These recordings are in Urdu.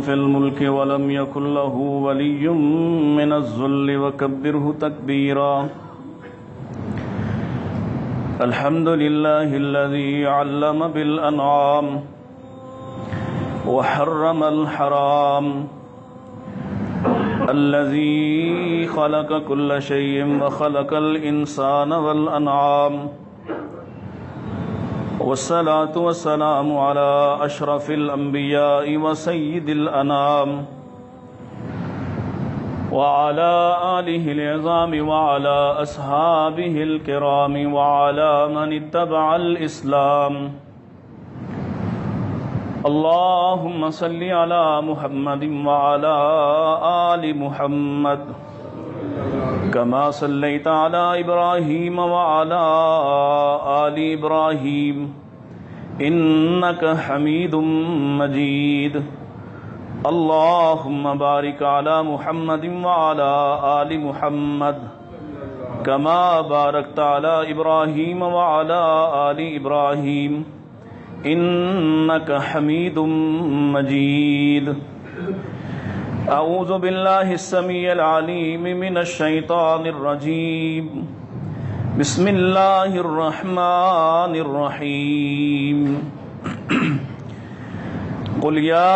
في الملك ولم يكن له ولي من الذل وكبره تكبيرا الحمد لله الذي علم بالأنعام وحرم الحرام الذي خلق كل شيء وخلق الإنسان والأنعام والصلاة والسلام على أشرف الأنبياء وسيد الأنام وعلى آله العظام وعلى أصحابه الكرام وعلى من اتبع الإسلام اللهم صل على محمد وعلى آل محمد كما صليت على إبراهيم وعلى آل إبراهيم إنك حميد مجيد اللهم بارك على محمد وعلى آل محمد كما باركت على إبراهيم وعلى آل إبراهيم إنك حميد مجيد أعوذ بالله السميع العليم من الشيطان الرجيم بسم الله الرحمن الرحيم قل يا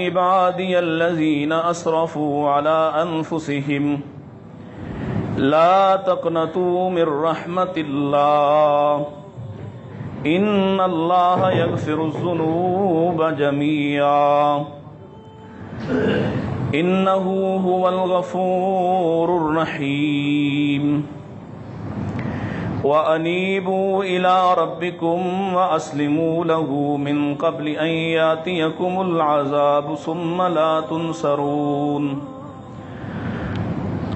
عبادي الذين أسرفوا على أنفسهم لا تقنطوا من رحمة الله إن الله يغفر الذنوب جميعا إنه هو الغفور الرحيم وأنيبوا إلى ربكم وأسلموا له من قبل أن يأتيكم العذاب ثم لا تنصرون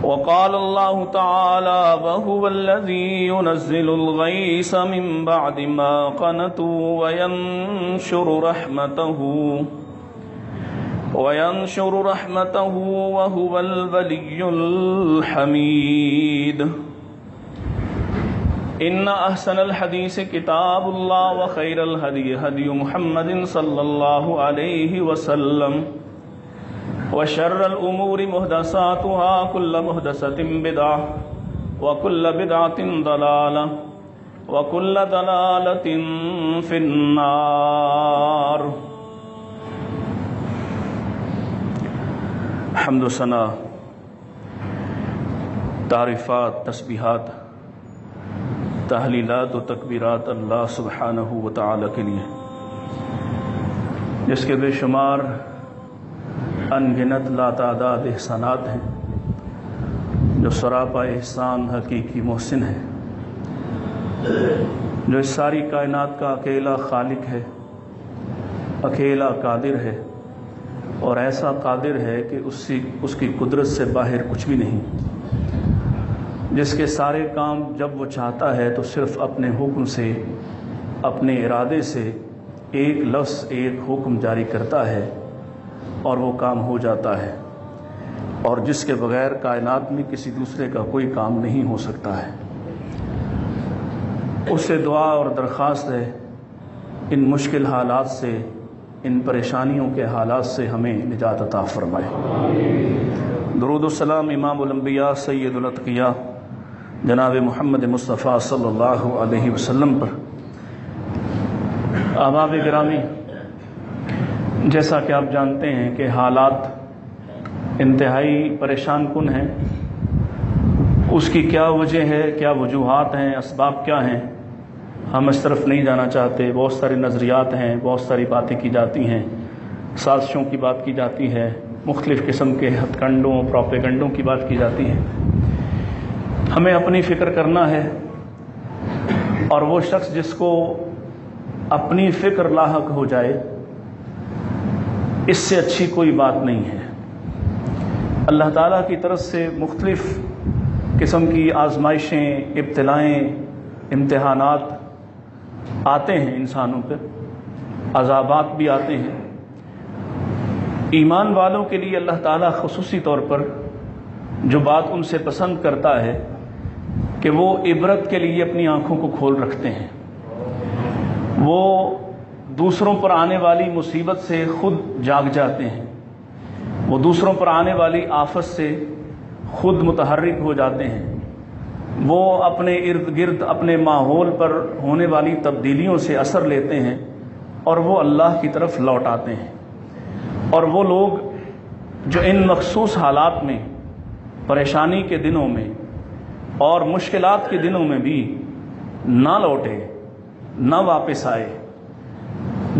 وقال الله تعالى وهو الذي ينزل الغيث من بعد ما قنطوا وينشر رحمته وهو الولي الحميد إن أحسن الحديث كتاب الله وخير الهدي هدي محمد صلى الله عليه وسلم وشر الأمور محدثاتها كل محدثة بدعة وكل بدعة ضلالة وكل ضلالة في النار حمد و ثنا تعریفات تسبیحات تحلیلات و تکبیرات اللہ سبحانہ و تعالی کے لیے جس کے بے شمار انگنت لاتعداد احسانات ہیں، جو سراپا احسان حقیقی محسن ہے، جو اس ساری کائنات کا اکیلا خالق ہے، اکیلا قادر ہے، اور ایسا قادر ہے کہ اس کی قدرت سے باہر کچھ بھی نہیں، جس کے سارے کام جب وہ چاہتا ہے تو صرف اپنے حکم سے، اپنے ارادے سے ایک لفظ ایک حکم جاری کرتا ہے اور وہ کام ہو جاتا ہے، اور جس کے بغیر کائنات میں کسی دوسرے کا کوئی کام نہیں ہو سکتا ہے۔ اس سے دعا اور درخواست ہے ان مشکل حالات سے، ان پریشانیوں کے حالات سے ہمیں نجات عطا فرمائے۔ درود و سلام امام الانبیاء سید الاتقیاء جناب محمد مصطفیٰ صلی اللہ علیہ وسلم پر۔ احباب گرامی، جیسا کہ آپ جانتے ہیں کہ حالات انتہائی پریشان کن ہیں۔ اس کی کیا وجہ ہے، کیا وجوہات ہیں، اسباب کیا ہیں، ہم اس طرف نہیں جانا چاہتے۔ بہت سارے نظریات ہیں، بہت ساری باتیں کی جاتی ہیں، سازشوں کی بات کی جاتی ہے، مختلف قسم کے ہتھ کنڈوں پروپیگنڈوں کی بات کی جاتی ہے۔ ہمیں اپنی فکر کرنا ہے، اور وہ شخص جس کو اپنی فکر لاحق ہو جائے، اس سے اچھی کوئی بات نہیں ہے۔ اللہ تعالیٰ کی طرف سے مختلف قسم کی آزمائشیں، ابتلائیں، امتحانات آتے ہیں انسانوں پر، عذابات بھی آتے ہیں۔ ایمان والوں کے لیے اللہ تعالیٰ خصوصی طور پر جو بات ان سے پسند کرتا ہے کہ وہ عبرت کے لیے اپنی آنکھوں کو کھول رکھتے ہیں، وہ دوسروں پر آنے والی مصیبت سے خود جاگ جاتے ہیں، وہ دوسروں پر آنے والی آفت سے خود متحرک ہو جاتے ہیں، وہ اپنے ارد گرد اپنے ماحول پر ہونے والی تبدیلیوں سے اثر لیتے ہیں اور وہ اللہ کی طرف لوٹ آتے ہیں۔ اور وہ لوگ جو ان مخصوص حالات میں، پریشانی کے دنوں میں اور مشکلات کے دنوں میں بھی نہ لوٹے، نہ واپس آئے،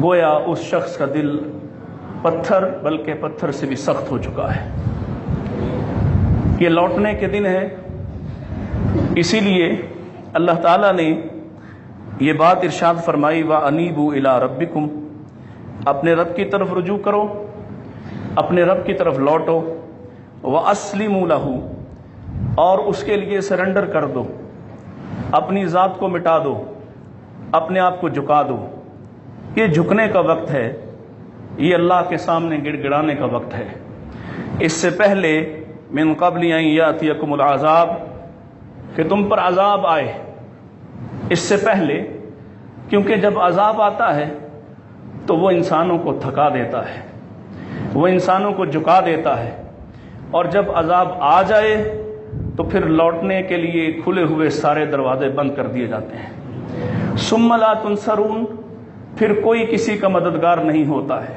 گویا اس شخص کا دل پتھر بلکہ پتھر سے بھی سخت ہو چکا ہے۔ یہ لوٹنے کے دن ہے، اسی لیے اللہ تعالیٰ نے یہ بات ارشاد فرمائی، وَأَنِيبُوا إِلَىٰ رَبِّكُمْ، اپنے رب کی طرف رجوع کرو، اپنے رب کی طرف لوٹو، وَأَسْلِمُوا لَهُ، اور اس کے لیے سرنڈر کر دو، اپنی ذات کو مٹا دو، اپنے آپ کو جھکا دو۔ یہ جھکنے کا وقت ہے، یہ اللہ کے سامنے گڑ گڑانے کا وقت ہے۔ اس سے پہلے من قبل ان یاتیکم العذاب، کہ تم پر عذاب آئے، اس سے پہلے، کیونکہ جب عذاب آتا ہے تو وہ انسانوں کو تھکا دیتا ہے، وہ انسانوں کو جھکا دیتا ہے، اور جب عذاب آ جائے تو پھر لوٹنے کے لیے کھلے ہوئے سارے دروازے بند کر دیے جاتے ہیں۔ ثم لا تنصرون، پھر کوئی کسی کا مددگار نہیں ہوتا ہے۔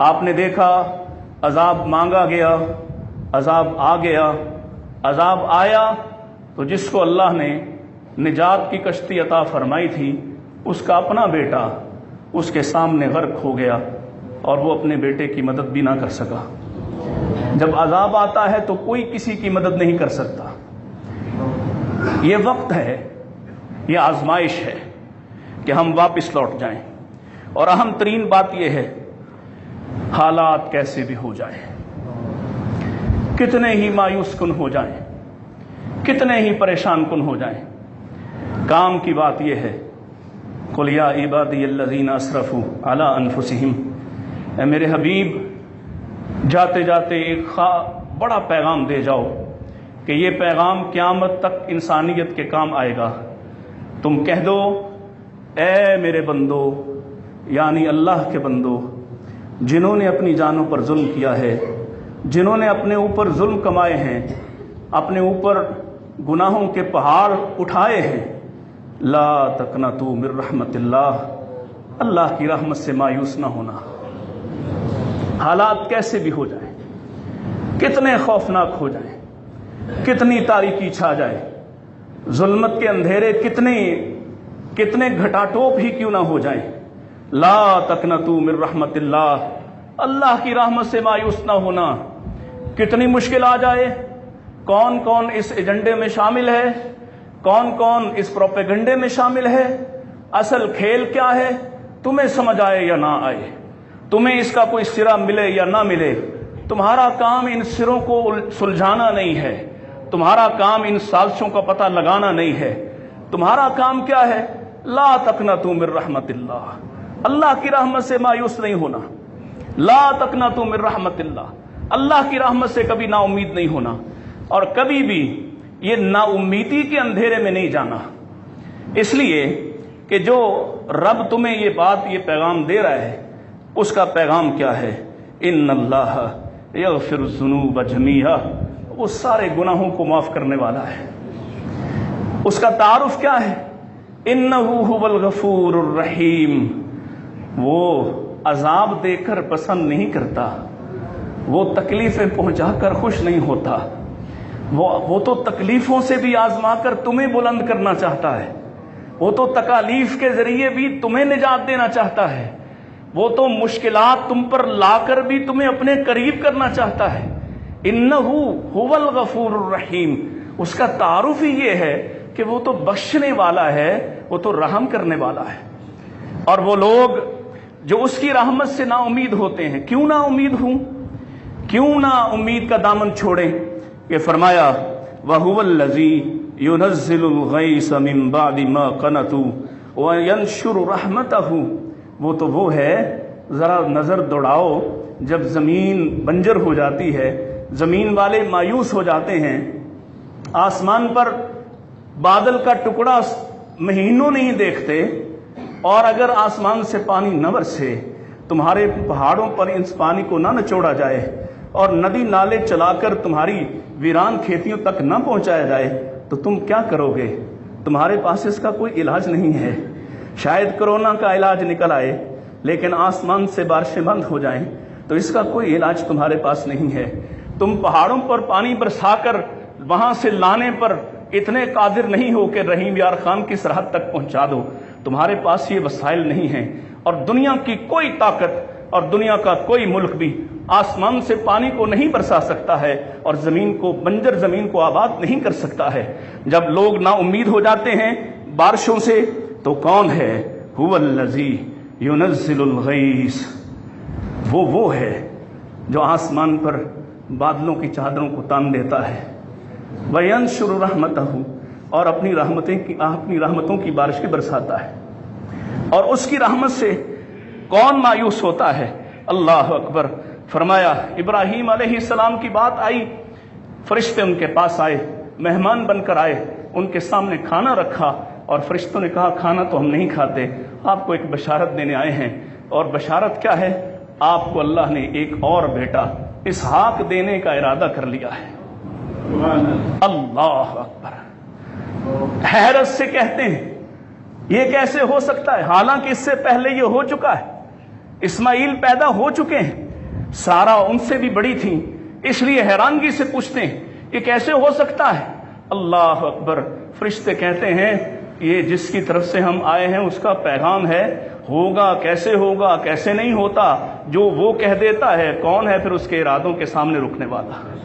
آپ نے دیکھا عذاب مانگا گیا، عذاب آ گیا، عذاب آیا تو جس کو اللہ نے نجات کی کشتی عطا فرمائی تھی، اس کا اپنا بیٹا اس کے سامنے غرق ہو گیا اور وہ اپنے بیٹے کی مدد بھی نہ کر سکا۔ جب عذاب آتا ہے تو کوئی کسی کی مدد نہیں کر سکتا۔ یہ وقت ہے، یہ آزمائش ہے کہ ہم واپس لوٹ جائیں، اور اہم ترین بات یہ ہے، حالات کیسے بھی ہو جائیں، کتنے ہی مایوس کن ہو جائیں، کتنے ہی پریشان کن ہو جائیں، کام کی بات یہ ہے، قل یا عبادی الذین اسرفوا علی انفسہم، اے میرے حبیب جاتے جاتے ایک بڑا پیغام دے جاؤ کہ یہ پیغام قیامت تک انسانیت کے کام آئے گا۔ تم کہہ دو، اے میرے بندو، یعنی اللہ کے بندو، جنہوں نے اپنی جانوں پر ظلم کیا ہے، جنہوں نے اپنے اوپر ظلم کمائے ہیں، اپنے اوپر گناہوں کے پہاڑ اٹھائے ہیں، لا تقنطوا من رحمت اللہ، اللہ کی رحمت سے مایوس نہ ہونا۔ حالات کیسے بھی ہو جائیں، کتنے خوفناک ہو جائیں، کتنی تاریکی چھا جائے، ظلمت کے اندھیرے کتنے گھٹاٹوپ ہی کیوں نہ ہو جائیں، لا تقنطوا من رحمت اللہ، اللہ کی رحمت سے مایوس نہ ہونا۔ کتنی مشکل آ جائے، کون کون اس ایجنڈے میں شامل ہے، کون کون اس پروپیگنڈے میں شامل ہے، اصل کھیل کیا ہے، تمہیں سمجھ آئے یا نہ آئے، تمہیں اس کا کوئی سرا ملے یا نہ ملے، تمہارا کام ان سروں کو سلجھانا نہیں ہے، تمہارا کام ان سازشوں کا پتہ لگانا نہیں ہے، تمہارا کام کیا ہے، لا تقنطوا من رحمت اللہ، اللہ کی رحمت سے مایوس نہیں ہونا، لا تقنطوا من رحمت اللہ، اللہ کی رحمت سے کبھی نا امید نہیں ہونا، اور کبھی بھی یہ نا امیدی کے اندھیرے میں نہیں جانا۔ اس لیے کہ جو رب تمہیں یہ بات، یہ پیغام دے رہا ہے، اس کا پیغام کیا ہے، ان اللہ یغفر الذنوب جمیعا، وہ سارے گناہوں کو معاف کرنے والا ہے۔ اس کا تعارف کیا ہے، انہ هو الغفور الرحیم، وہ عذاب دے کر پسند نہیں کرتا، وہ تکلیفیں پہنچا کر خوش نہیں ہوتا، وہ تو تکلیفوں سے بھی آزما کر تمہیں بلند کرنا چاہتا ہے، وہ تو تکالیف کے ذریعے بھی تمہیں نجات دینا چاہتا ہے، وہ تو مشکلات تم پر لا کر بھی تمہیں اپنے قریب کرنا چاہتا ہے۔ انہ هو الغفور الرحیم، اس کا تعارف ہی یہ ہے کہ وہ تو بخشنے والا ہے، وہ تو رحم کرنے والا ہے۔ اور وہ لوگ جو اس کی رحمت سے نا امید ہوتے ہیں، کیوں نا امید ہوں، کیوں نا امید کا دامن چھوڑیں، کہ فرمایا وَهُوَ الَّذِي يُنَزِّلُ الْغَيْثَ مِن بَعْدِ مَا قَنَطُوا وَيَنشُرُ رَحْمَتَهُ، وہ تو وہ ہے، ذرا نظر دوڑاؤ، جب زمین بنجر ہو جاتی ہے، زمین والے مایوس ہو جاتے ہیں، آسمان پر بادل کا ٹکڑا مہینوں نہیں دیکھتے، اور اگر آسمان سے پانی نہ برسے، تمہارے پہاڑوں پر اس پانی کو نہ نچوڑا جائے اور ندی نالے چلا کر تمہاری ویران کھیتیوں تک نہ پہنچایا جائے تو تم کیا کرو گے؟ تمہارے پاس اس کا کوئی علاج نہیں ہے۔ شاید کرونا کا علاج نکل آئے، لیکن آسمان سے بارشیں بند ہو جائیں تو اس کا کوئی علاج تمہارے پاس نہیں ہے۔ تم پہاڑوں پر پانی برسا کر وہاں سے لانے پر اتنے قادر نہیں ہو کہ رحیم یار خان کی سرحد تک پہنچا دو، تمہارے پاس یہ وسائل نہیں ہیں، اور دنیا کی کوئی طاقت اور دنیا کا کوئی ملک بھی آسمان سے پانی کو نہیں برسا سکتا ہے اور زمین کو، بنجر زمین کو آباد نہیں کر سکتا ہے۔ جب لوگ نا امید ہو جاتے ہیں بارشوں سے تو کون ہے؟ هو الذی ينزل الغیث، وہ ہے جو آسمان پر بادلوں کی چادروں کو تان دیتا ہے، وینشر رحمتہ، اور اپنی رحمتوں کی بارشیں برساتا ہے۔ اور اس کی رحمت سے کون مایوس ہوتا ہے؟ اللہ اکبر۔ فرمایا ابراہیم علیہ السلام کی بات آئی، فرشتے ان کے پاس آئے، مہمان بن کر آئے، ان کے سامنے کھانا رکھا اور فرشتوں نے کہا کھانا تو ہم نہیں کھاتے، آپ کو ایک بشارت دینے آئے ہیں۔ اور بشارت کیا ہے؟ آپ کو اللہ نے ایک اور بیٹا اسحاق دینے کا ارادہ کر لیا ہے۔ اللہ اکبر۔ حیرت سے کہتے ہیں یہ کیسے ہو سکتا ہے، حالانکہ اس سے پہلے یہ ہو چکا ہے، اسماعیل پیدا ہو چکے ہیں، سارا ان سے بھی بڑی تھی، اس لیے حیرانگی سے پوچھتے ہیں یہ کیسے ہو سکتا ہے۔ اللہ اکبر۔ فرشتے کہتے ہیں یہ جس کی طرف سے ہم آئے ہیں اس کا پیغام ہے، ہوگا کیسے نہیں ہوتا، جو وہ کہہ دیتا ہے کون ہے پھر اس کے ارادوں کے سامنے رکنے والا؟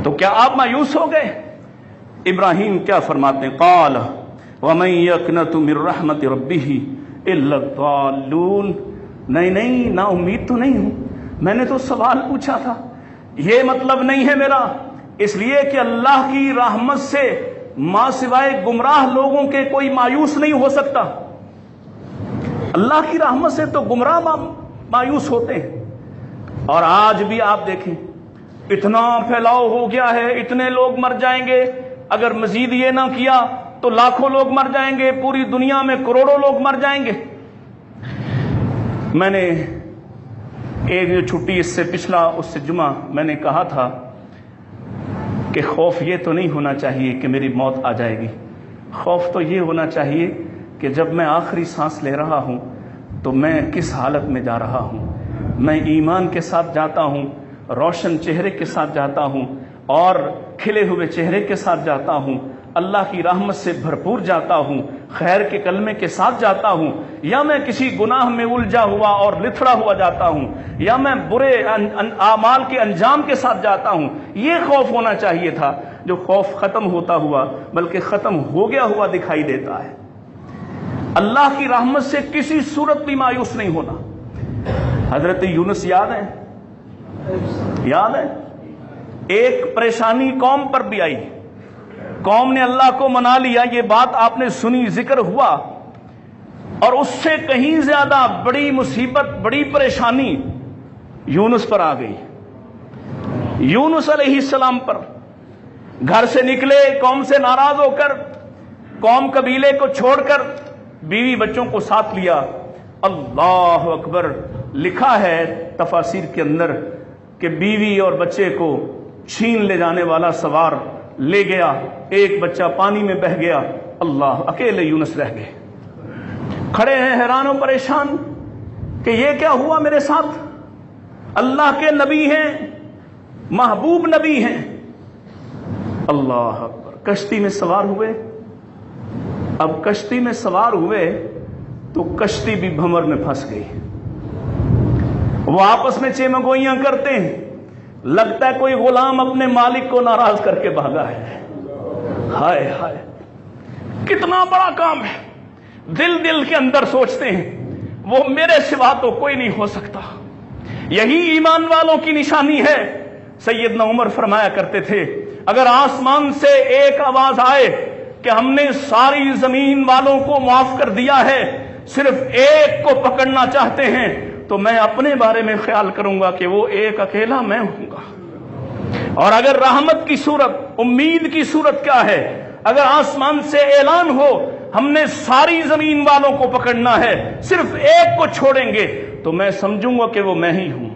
تو کیا آپ مایوس ہو گئے؟ ابراہیم کیا فرماتے ہیں؟ قال ومن یقنط من رحمت ربہ الا الضالون۔ نہیں، نا امید تو نہیں ہوں، میں نے تو سوال پوچھا تھا، یہ مطلب نہیں ہے میرا، اس لیے کہ اللہ کی رحمت سے ماں سوائے گمراہ لوگوں کے کوئی مایوس نہیں ہو سکتا۔ اللہ کی رحمت سے تو گمراہ مایوس ہوتے ہیں۔ اور آج بھی آپ دیکھیں اتنا پھیلاؤ ہو گیا ہے، اتنے لوگ مر جائیں گے، اگر مزید یہ نہ کیا تو لاکھوں لوگ مر جائیں گے، پوری دنیا میں کروڑوں لوگ مر جائیں گے۔ میں نے ایک جو چھٹی اس سے جمعہ میں نے کہا تھا کہ خوف یہ تو نہیں ہونا چاہیے کہ میری موت آ جائے گی، خوف تو یہ ہونا چاہیے کہ جب میں آخری سانس لے رہا ہوں تو میں کس حالت میں جا رہا ہوں۔ میں ایمان کے ساتھ جاتا ہوں، روشن چہرے کے ساتھ جاتا ہوں اور کھلے ہوئے چہرے کے ساتھ جاتا ہوں، اللہ کی رحمت سے بھرپور جاتا ہوں، خیر کے کلمے کے ساتھ جاتا ہوں، یا میں کسی گناہ میں الجھا ہوا اور لتھڑا ہوا جاتا ہوں، یا میں برے اعمال کے انجام کے ساتھ جاتا ہوں۔ یہ خوف ہونا چاہیے تھا، جو خوف ختم ہوتا ہوا بلکہ ختم ہو گیا ہوا دکھائی دیتا ہے۔ اللہ کی رحمت سے کسی صورت بھی مایوس نہیں ہونا۔ حضرت یونس یاد ہے ایک پریشانی قوم پر بھی آئی، قوم نے اللہ کو منا لیا، یہ بات آپ نے سنی، ذکر ہوا، اور اس سے کہیں زیادہ بڑی مصیبت، بڑی پریشانی یونس پر آ گئی، یونس علیہ السلام پر۔ گھر سے نکلے قوم سے ناراض ہو کر، قوم قبیلے کو چھوڑ کر بیوی بچوں کو ساتھ لیا۔ اللہ اکبر۔ لکھا ہے تفاسیر کے اندر کہ بیوی اور بچے کو چھین لے جانے والا سوار لے گیا، ایک بچہ پانی میں بہہ گیا، اللہ، اکیلے یونس رہ گئے۔ کھڑے ہیں حیران و پریشان کہ یہ کیا ہوا میرے ساتھ؟ اللہ کے نبی ہیں، محبوب نبی ہیں۔ اللہ اکبر۔ کشتی میں سوار ہوئے، اب کشتی میں سوار ہوئے تو کشتی بھی بھنور میں پھنس گئی۔ وہ آپس میں چیمگوئیاں کرتے ہیں، لگتا ہے کوئی غلام اپنے مالک کو ناراض کر کے بھاگا ہے۔ ہائے ہائے، کتنا بڑا کام ہے۔ دل کے اندر سوچتے ہیں وہ میرے سوا تو کوئی نہیں ہو سکتا۔ یہی ایمان والوں کی نشانی ہے۔ سیدنا عمر فرمایا کرتے تھے اگر آسمان سے ایک آواز آئے کہ ہم نے ساری زمین والوں کو معاف کر دیا ہے، صرف ایک کو پکڑنا چاہتے ہیں، تو میں اپنے بارے میں خیال کروں گا کہ وہ ایک اکیلا میں ہوں گا۔ اور اگر رحمت کی صورت، امید کی صورت کیا ہے؟ اگر آسمان سے اعلان ہو ہم نے ساری زمین والوں کو پکڑنا ہے، صرف ایک کو چھوڑیں گے تو میں سمجھوں گا کہ وہ میں ہی ہوں۔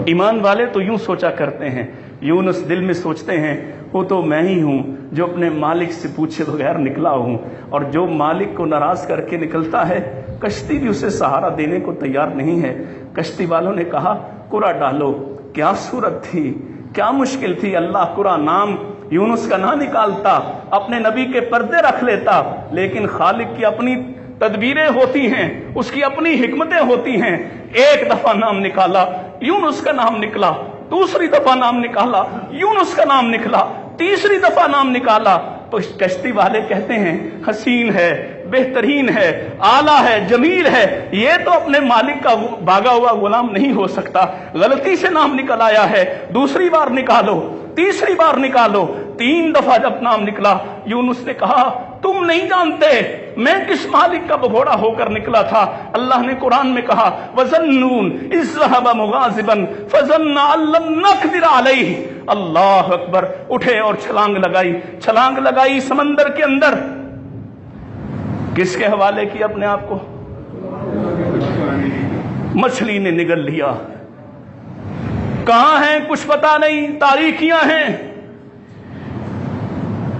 ایمان والے تو یوں سوچا کرتے ہیں، یونس دل میں سوچتے ہیں وہ تو میں ہی ہوں جو اپنے مالک سے پوچھے بغیر نکلا ہوں، اور جو مالک کو ناراض کر کے نکلتا ہے کشتی بھی اسے سہارا دینے کو تیار نہیں ہے۔ کشتی والوں نے کہا قرا ڈالو، کیا صورت تھی، کیا مشکل تھی، اللہ قرا نام یونس کا نہ نکالتا، اپنے نبی کے پردے رکھ لیتا، لیکن خالق کی اپنی تدبیریں ہوتی ہیں، اس کی اپنی حکمتیں ہوتی ہیں۔ ایک دفعہ نام نکالا، یونس کا نام نکلا، دوسری دفعہ نام نکالا، یونس کا نام نکلا، تیسری دفعہ نام نکالا تو کشتی والے کہتے ہیں حسین ہے، بہترین ہے، اعلیٰ ہے، جمیل ہے، یہ تو اپنے مالک کا بھاگا ہوا غلام نہیں ہو سکتا، غلطی سے نام نکل آیا ہے، دوسری بار نکالو، تیسری بار نکالو۔ 3 دفعہ جب نام نکلا، یونس نے کہا تم نہیں جانتے میں کس مالک کا بگھوڑا ہو کر نکلا تھا۔ اللہ نے قرآن میں کہا وَظَنُّونَ إِذْ ذَهَبَ مُغَاضِبًا فَظَنَّ أَن لَّن نَّقْدِرَ عَلَيْهِ، اللہ اکبر، اٹھے اور چھلانگ لگائی سمندر کے اندر۔ کس کے حوالے کیا اپنے آپ کو؟ مچھلی نے نگل لیا۔ کہاں ہیں کچھ پتا نہیں، تاریکیاں ہیں،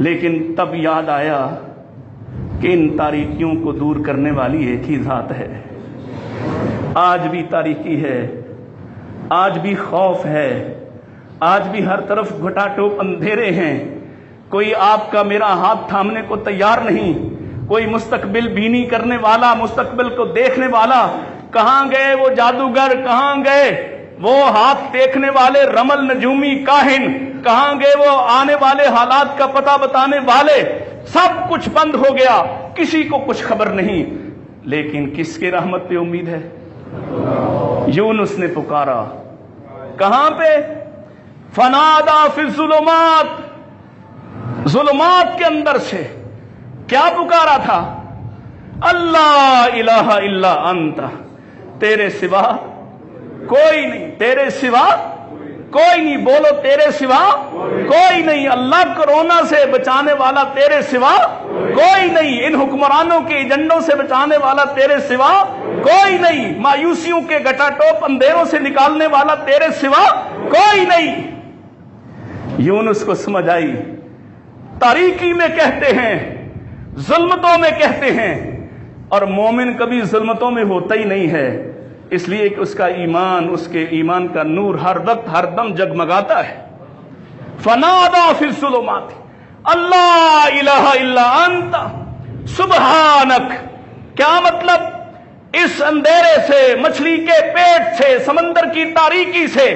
لیکن تب یاد آیا کہ ان تاریکیوں کو دور کرنے والی ایک ہی ذات ہے۔ آج بھی تاریکی ہے، آج بھی خوف ہے، آج بھی ہر طرف گھٹا ٹوپ اندھیرے ہیں، کوئی آپ کا میرا ہاتھ تھامنے کو تیار نہیں، کوئی مستقبل بینی کرنے والا، مستقبل کو دیکھنے والا۔ کہاں گئے وہ جادوگر، کہاں گئے وہ ہاتھ دیکھنے والے رمل نجومی کاہن، کہاں گئے وہ آنے والے حالات کا پتہ بتانے والے؟ سب کچھ بند ہو گیا، کسی کو کچھ خبر نہیں۔ لیکن کس کے رحمت پہ امید ہے؟ یونس نے پکارا، کہاں پہ؟ فنادا فی الظلمات، ظلمات کے اندر سے کیا پکارا تھا؟ اللہ الہ الا انت، تیرے سوا کوئی نہیں، تیرے سوا کوئی نہیں، بولو تیرے سوا کوئی نہیں، اللہ کورونا سے بچانے والا تیرے سوا کوئی نہیں، ان حکمرانوں کے ایجنڈوں سے بچانے والا تیرے سوا کوئی نہیں، مایوسیوں کے گٹا ٹوپ اندھیروں سے نکالنے والا تیرے سوا کوئی نہیں۔ یونس کو سمجھ آئی، تاریکی میں کہتے ہیں، ظلمتوں میں کہتے ہیں، اور مومن کبھی ظلمتوں میں ہوتا ہی نہیں ہے، اس لیے کہ اس کا ایمان، اس کے ایمان کا نور ہر وقت ہر دم جگمگاتا ہے۔ فنادا فی الظلمات اللہ الہ الا انت سبحانک، کیا مطلب؟ اس اندھیرے سے، مچھلی کے پیٹ سے، سمندر کی تاریکی سے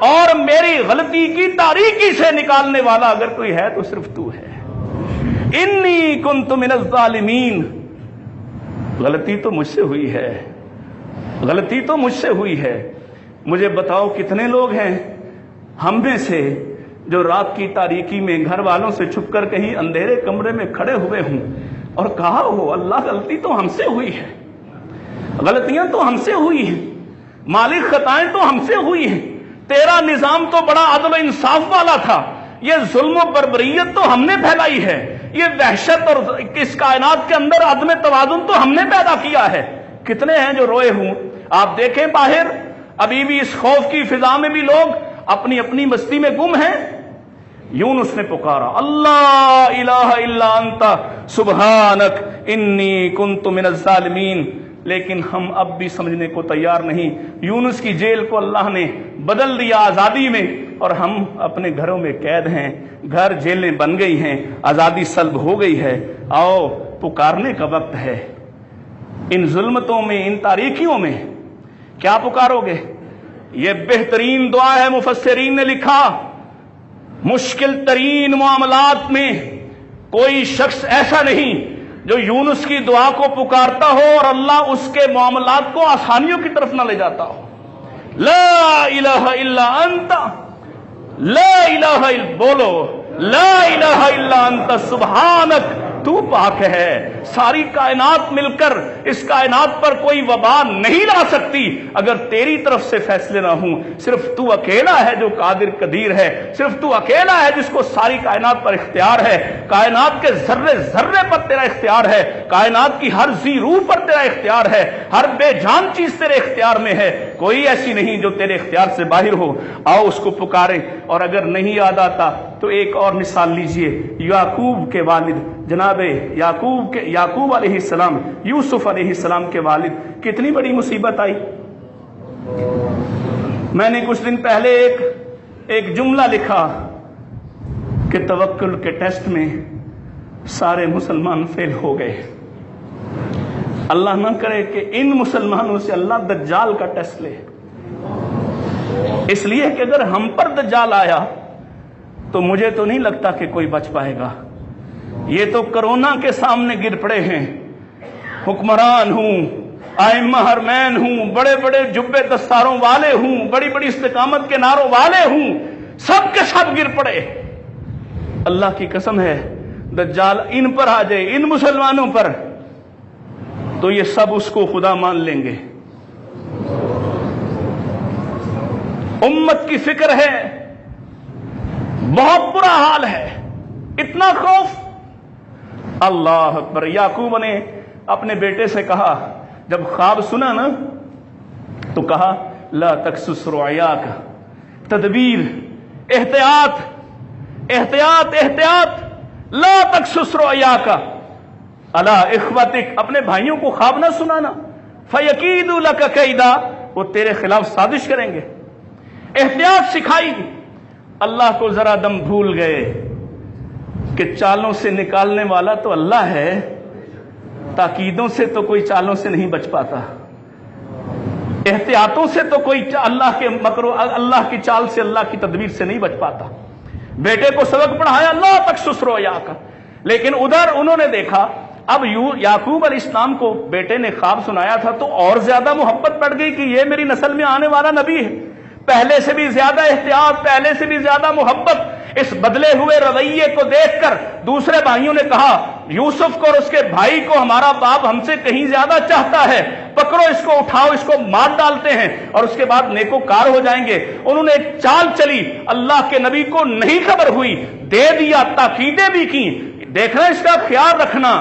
اور میری غلطی کی تاریکی سے نکالنے والا اگر کوئی ہے تو صرف تو ہے۔ انی کنت من الظالمین، غلطی تو مجھ سے ہوئی ہے، غلطی تو مجھ سے ہوئی ہے۔ مجھے بتاؤ کتنے لوگ ہیں ہم میں سے جو رات کی تاریکی میں گھر والوں سے چھپ کر کہیں اندھیرے کمرے میں کھڑے ہوئے ہوں اور کہا ہو اللہ غلطی تو ہم سے ہوئی ہے، غلطیاں تو ہم سے ہوئی ہیں، مالک خطائیں تو ہم سے ہوئی ہیں، تیرا نظام تو بڑا عدل و انصاف والا تھا، یہ ظلم و بربریت تو ہم نے پھیلائی ہے، یہ وحشت اور اس کائنات کے اندر عدم توازن تو ہم نے پیدا کیا ہے۔ کتنے ہیں جو روئے ہوں؟ آپ دیکھیں باہر ابھی بھی اس خوف کی فضا میں بھی لوگ اپنی اپنی مستی میں گم ہیں۔ یونس نے پکارا اللہ الہ الا انت سبحانک انی کنت من الظالمین، لیکن ہم اب بھی سمجھنے کو تیار نہیں۔ یونس کی جیل کو اللہ نے بدل دیا آزادی میں، اور ہم اپنے گھروں میں قید ہیں، گھر جیلیں بن گئی ہیں، آزادی سلب ہو گئی ہے۔ آؤ پکارنے کا وقت ہے، ان ظلمتوں میں، ان تاریکیوں میں کیا پکارو گے؟ یہ بہترین دعا ہے، مفسرین نے لکھا مشکل ترین معاملات میں کوئی شخص ایسا نہیں جو یونس کی دعا کو پکارتا ہو اور اللہ اس کے معاملات کو آسانیوں کی طرف نہ لے جاتا ہو۔ لا الہ الا انت، لا الہ الا، بولو لا الہ الا انت سبحانک، تو پاک ہے. ساری کائنات مل کر اس کائنات پر کوئی وبا نہیں لا سکتی اگر تیری طرف سے فیصلے نہ ہوں. صرف تو اکیلا ہے جو قادر قدیر ہے, صرف تو اکیلا ہے جس کو ساری کائنات پر اختیار ہے. کائنات کے ذرے ذرے پر تیرا اختیار ہے, کائنات کی ہر ذی روح پر تیرا اختیار ہے, ہر بے جان چیز تیرے اختیار میں ہے, کوئی ایسی نہیں جو تیرے اختیار سے باہر ہو. آؤ اس کو پکاریں. اور اگر نہیں یاد آتا تو ایک اور مثال لیجئے, یعقوب کے والد جناب یعقوب علیہ السلام, یوسف علیہ السلام کے والد, کتنی بڑی مصیبت آئی. میں نے کچھ دن پہلے ایک جملہ لکھا کہ توکل کے ٹیسٹ میں سارے مسلمان فیل ہو گئے. اللہ نہ کرے کہ ان مسلمانوں سے اللہ دجال کا ٹیسٹ لے, اس لیے کہ اگر ہم پر دجال آیا تو مجھے تو نہیں لگتا کہ کوئی بچ پائے گا. یہ تو کرونا کے سامنے گر پڑے ہیں. حکمران ہوں, ائمہ حرمین ہوں, بڑے بڑے جبے دستاروں والے ہوں, بڑی بڑی استقامت کے نعروں والے ہوں, سب کے سب گر پڑے. اللہ کی قسم ہے دجال ان پر آ جائے, ان مسلمانوں پر, تو یہ سب اس کو خدا مان لیں گے. امت کی فکر ہے, بہت برا حال ہے, اتنا خوف. اللہ اکبر. یعقوب نے اپنے بیٹے سے کہا, جب خواب سنا نا تو کہا لا تقصص رؤیاک, تدبیر, احتیاط احتیاط احتیاط, لا تقصص رؤیاک علی اخوتک, اپنے بھائیوں کو خواب نہ سنانا. فیکیدوا لک کیدا, وہ تیرے خلاف سازش کریں گے. احتیاط سکھائی. اللہ کو ذرا دم بھول گئے کہ چالوں سے نکالنے والا تو اللہ ہے, تاکیدوں سے تو کوئی چالوں سے نہیں بچ پاتا, احتیاطوں سے تو کوئی اللہ کے مکرو, اللہ کی چال سے, اللہ کی تدبیر سے نہیں بچ پاتا. بیٹے کو سبق پڑھایا لا تقصص رؤیاک, لیکن ادھر انہوں نے دیکھا اب یعقوب علیہ السلام کو بیٹے نے خواب سنایا تھا تو اور زیادہ محبت بڑھ گئی کہ یہ میری نسل میں آنے والا نبی ہے. پہلے سے بھی زیادہ احتیاط, پہلے سے بھی زیادہ محبت. اس بدلے ہوئے رویے کو دیکھ کر دوسرے بھائیوں نے کہا یوسف کو اور اس کے بھائی کو ہمارا باپ ہم سے کہیں زیادہ چاہتا ہے, پکڑو اس کو, اٹھاؤ اس کو, مار ڈالتے ہیں اور اس کے بعد نیکوکار ہو جائیں گے. انہوں نے ایک چال چلی, اللہ کے نبی کو نہیں خبر ہوئی, دے دیا, تاکیدیں بھی کی, دیکھنا اس کا خیال رکھنا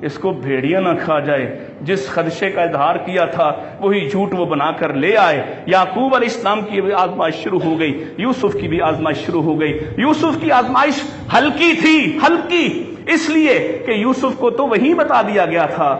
اس کو بھیڑیا نہ کھا جائے. جس خدشے کا اظہار کیا تھا وہی جھوٹ وہ بنا کر لے آئے. یعقوب علیہ السلام کی بھی آزمائش شروع ہو گئی, یوسف کی بھی آزمائش شروع ہو گئی. یوسف کی آزمائش ہلکی تھی, ہلکی اس لیے کہ یوسف کو تو وہی بتا دیا گیا تھا,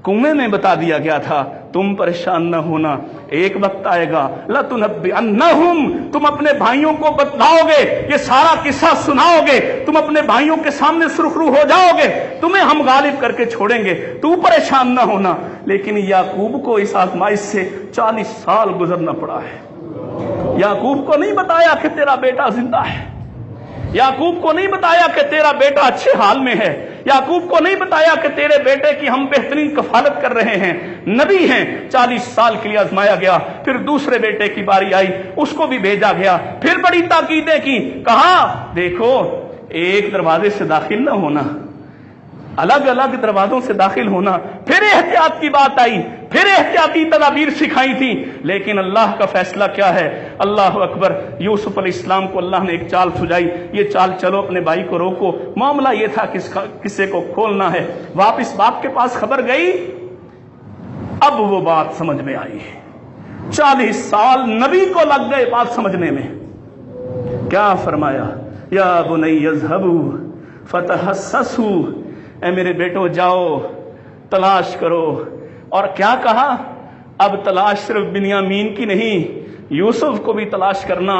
کنویں میں بتا دیا گیا تھا تم پریشان نہ ہونا, ایک وقت آئے گا لَتُنَبِّئَنَّهُمْ, تم اپنے بھائیوں کو بتلاؤ گے, یہ سارا قصہ سناؤ گے, تم اپنے بھائیوں کے سامنے سرخرو ہو جاؤ گے, تمہیں ہم غالب کر کے چھوڑیں گے, تو پریشان نہ ہونا. لیکن یعقوب کو اس آزمائش سے 40 سال گزرنا پڑا ہے. یعقوب کو نہیں بتایا کہ تیرا بیٹا زندہ ہے, یعقوب کو نہیں بتایا کہ تیرا بیٹا اچھے حال میں ہے, یعقوب کو نہیں بتایا کہ تیرے بیٹے کی ہم بہترین کفالت کر رہے ہیں, نبی ہیں. 40 سال کے لیے آزمایا گیا, پھر دوسرے بیٹے کی باری آئی, اس کو بھی بھیجا گیا, پھر بڑی تاکیدیں کی, کہا دیکھو ایک دروازے سے داخل نہ ہونا, الگ الگ دروازوں سے داخل ہونا. پھر احتیاط کی بات آئی, پھر احتیاطی تدابیر سکھائی تھی. لیکن اللہ کا فیصلہ کیا ہے, اللہ اکبر. یوسف علیہ السلام کو اللہ نے ایک چال سجائی, یہ چال چلو اپنے بھائی کو روکو. معاملہ یہ تھا کہ کسے کو کھولنا ہے. واپس باپ کے پاس خبر گئی, اب وہ بات سمجھ میں آئی. 40 سال نبی کو لگ گئے بات سمجھنے میں. کیا فرمایا, یا بنی اذهبوا فتحسسوا, اے میرے بیٹو جاؤ تلاش کرو. اور کیا کہا, اب تلاش صرف بنیامین کی نہیں, یوسف کو بھی تلاش کرنا.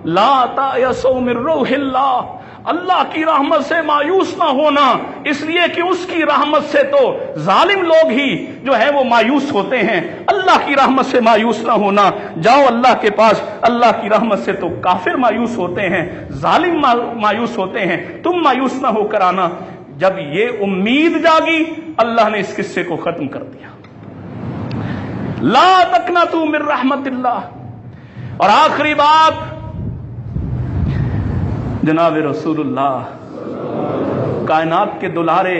لا تأسوا من روح اللہ, اللہ کی رحمت سے مایوس نہ ہونا, اس لیے کہ اس کی رحمت سے تو ظالم لوگ ہی جو ہے وہ مایوس ہوتے ہیں. اللہ کی رحمت سے مایوس نہ ہونا, جاؤ اللہ کے پاس. اللہ کی رحمت سے تو کافر مایوس ہوتے ہیں, ظالم مایوس ہوتے ہیں, تم مایوس نہ ہو کر آنا. جب یہ امید جاگی اللہ نے اس قصے کو ختم کر دیا. لا تقنطوا من رحمت اللہ. اور آخری بات, جناب رسول اللہ کائنات کے دلارے